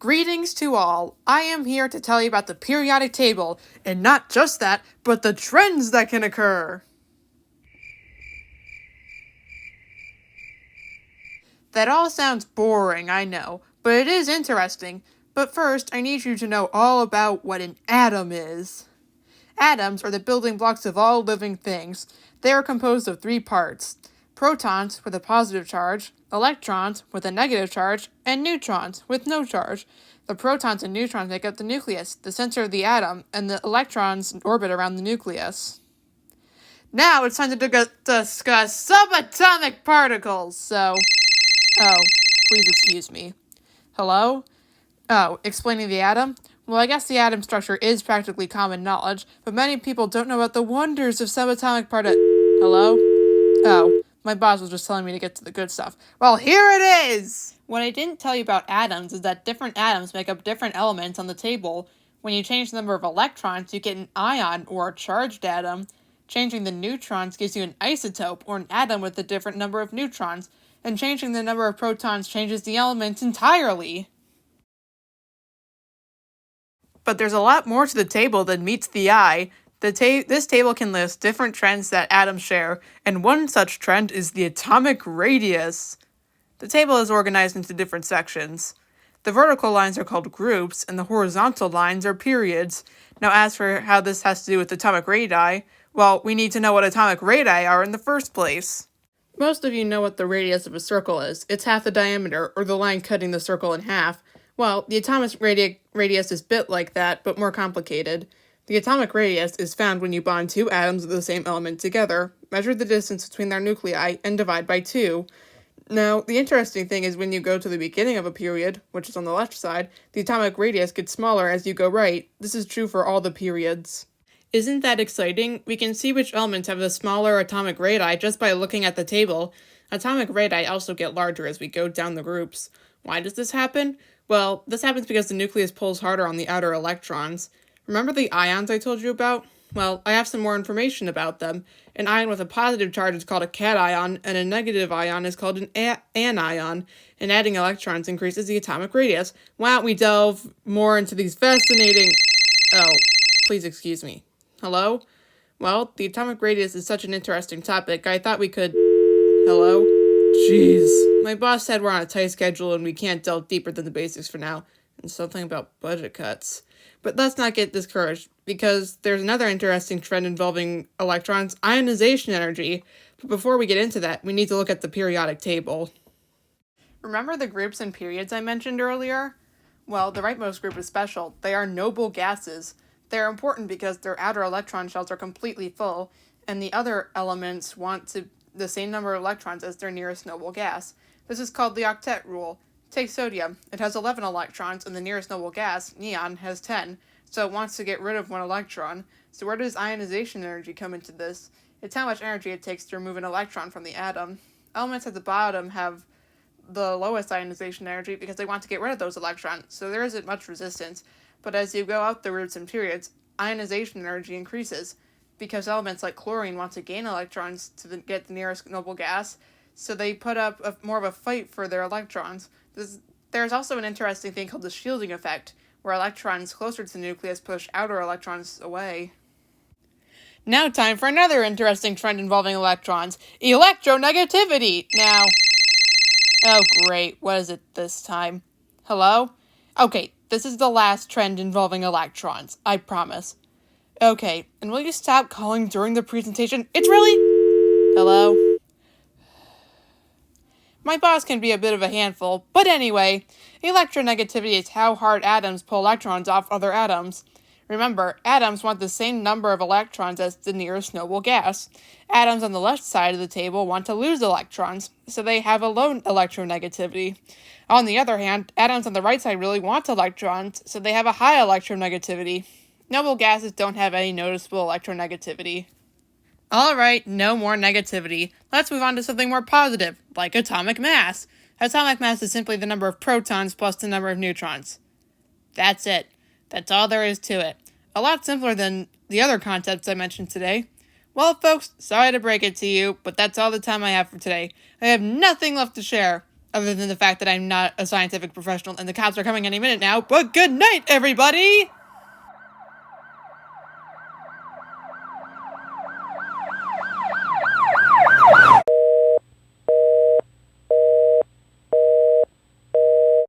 Greetings to all. I am here to tell you about the periodic table, and not just that, but the trends that can occur. That all sounds boring, I know, but it is interesting. But first, I need you to know all about what an atom is. Atoms are the building blocks of all living things. They are composed of three parts: protons with a positive charge, electrons with a negative charge, and neutrons with no charge. The protons and neutrons make up the nucleus, the center of the atom, and the electrons orbit around the nucleus. Now it's time to discuss subatomic particles, please excuse me. Hello? Oh, explaining the atom? Well, I guess the atom structure is practically common knowledge, but many people don't know about the wonders of subatomic Hello? Oh, my boss was just telling me to get to the good stuff. Well, here it is! What I didn't tell you about atoms is that different atoms make up different elements on the table. When you change the number of electrons, you get an ion, or a charged atom. Changing the neutrons gives you an isotope, or an atom with a different number of neutrons. And changing the number of protons changes the element entirely. But there's a lot more to the table than meets the eye. This table can list different trends that atoms share, and one such trend is the atomic radius. The table is organized into different sections. The vertical lines are called groups, and the horizontal lines are periods. Now, as for how this has to do with atomic radii, well, we need to know what atomic radii are in the first place. Most of you know what the radius of a circle is. It's half the diameter, or the line cutting the circle in half. Well, the atomic radius is a bit like that, but more complicated. The atomic radius is found when you bond two atoms of the same element together, measure the distance between their nuclei, and divide by 2. Now, the interesting thing is when you go to the beginning of a period, which is on the left side, the atomic radius gets smaller as you go right. This is true for all the periods. Isn't that exciting? We can see which elements have the smaller atomic radii just by looking at the table. Atomic radii also get larger as we go down the groups. Why does this happen? Well, this happens because the nucleus pulls harder on the outer electrons. Remember the ions I told you about? Well, I have some more information about them. An ion with a positive charge is called a cation, and a negative ion is called an anion, and adding electrons increases the atomic radius. Why don't we delve more into these fascinating... Oh, please excuse me. Hello? Well, the atomic radius is such an interesting topic, I thought we could... Hello? Jeez. My boss said we're on a tight schedule and we can't delve deeper than the basics for now, and something about budget cuts. But let's not get discouraged, because there's another interesting trend involving electrons, ionization energy. But before we get into that, we need to look at the periodic table. Remember the groups and periods I mentioned earlier? Well, the rightmost group is special. They are noble gases. They're important because their outer electron shells are completely full, and the other elements want the same number of electrons as their nearest noble gas. This is called the octet rule. Take sodium. It has 11 electrons, and the nearest noble gas, neon, has 10, so it wants to get rid of one electron. So where does ionization energy come into this? It's how much energy it takes to remove an electron from the atom. Elements at the bottom have the lowest ionization energy because they want to get rid of those electrons, so there isn't much resistance. But as you go out the groups and periods, ionization energy increases, because elements like chlorine want to gain electrons to get the nearest noble gas, so they put up more of a fight for their electrons. There's also an interesting thing called the shielding effect, where electrons closer to the nucleus push outer electrons away. Now time for another interesting trend involving electrons, electronegativity! Now, oh great, what is it this time? Hello? Okay, this is the last trend involving electrons, I promise. Okay, and will you stop calling during the presentation? It's really... Hello? My boss can be a bit of a handful, but anyway, electronegativity is how hard atoms pull electrons off other atoms. Remember, atoms want the same number of electrons as the nearest noble gas. Atoms on the left side of the table want to lose electrons, so they have a low electronegativity. On the other hand, atoms on the right side really want electrons, so they have a high electronegativity. Noble gases don't have any noticeable electronegativity. Alright, no more negativity. Let's move on to something more positive, like atomic mass. Atomic mass is simply the number of protons plus the number of neutrons. That's it. That's all there is to it. A lot simpler than the other concepts I mentioned today. Well, folks, sorry to break it to you, but that's all the time I have for today. I have nothing left to share. Other than the fact that I'm not a scientific professional and the cops are coming any minute now. But good night, everybody!